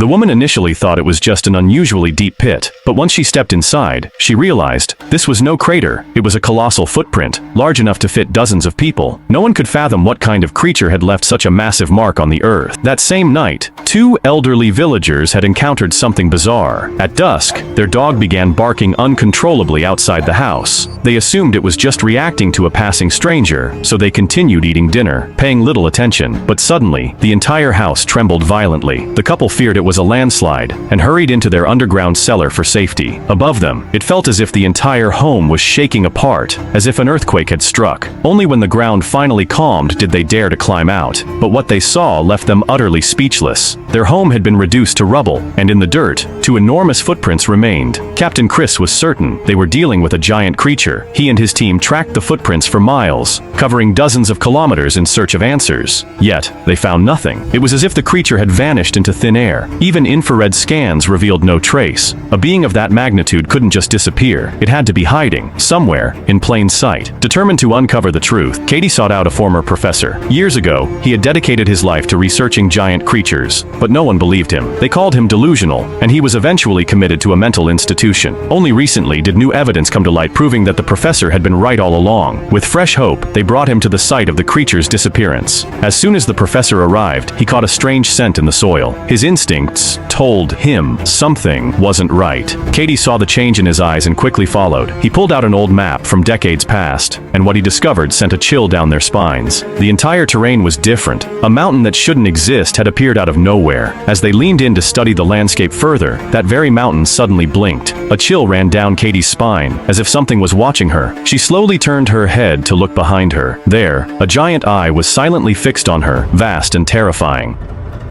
The woman initially thought it was just an unusually deep pit, but once she stepped inside, she realized this was no crater, it was a colossal footprint, large enough to fit dozens of people. No one could fathom what kind of creature had left such a massive mark on the earth. That same night, two elderly villagers had encountered something bizarre. At dusk, their dog began barking uncontrollably outside the house. They assumed it was just reacting to a passing stranger, so they continued eating dinner, paying little attention. But suddenly, the entire house trembled violently. The couple feared it was a landslide, and hurried into their underground cellar for safety. Above them, it felt as if the entire home was shaking apart, as if an earthquake had struck. Only when the ground finally calmed did they dare to climb out. But what they saw left them utterly speechless. Their home had been reduced to rubble, and in the dirt, two enormous footprints remained. Captain Chris was certain they were dealing with a giant creature. He and his team tracked the footprints for miles, covering dozens of kilometers in search of answers. Yet, they found nothing. It was as if the creature had vanished into thin air. Even infrared scans revealed no trace. A being of that magnitude couldn't just disappear. It had to be hiding, somewhere, in plain sight. Determined to uncover the truth, Katie sought out a former professor. Years ago, he had dedicated his life to researching giant creatures, but no one believed him. They called him delusional, and he was eventually committed to a mental institution. Only recently did new evidence come to light proving that the professor had been right all along. With fresh hope, they brought him to the site of the creature's disappearance. As soon as the professor arrived, he caught a strange scent in the soil. His instincts told him something wasn't right. Katie saw the change in his eyes and quickly followed. He pulled out an old map from decades past, and what he discovered sent a chill down their spines. The entire terrain was different. A mountain that shouldn't exist had appeared out of nowhere. As they leaned in to study the landscape further, that very mountain suddenly blinked. A chill ran down Katie's spine, as if something was watching her. She slowly turned her head to look behind her. There, a giant eye was silently fixed on her, vast and terrifying.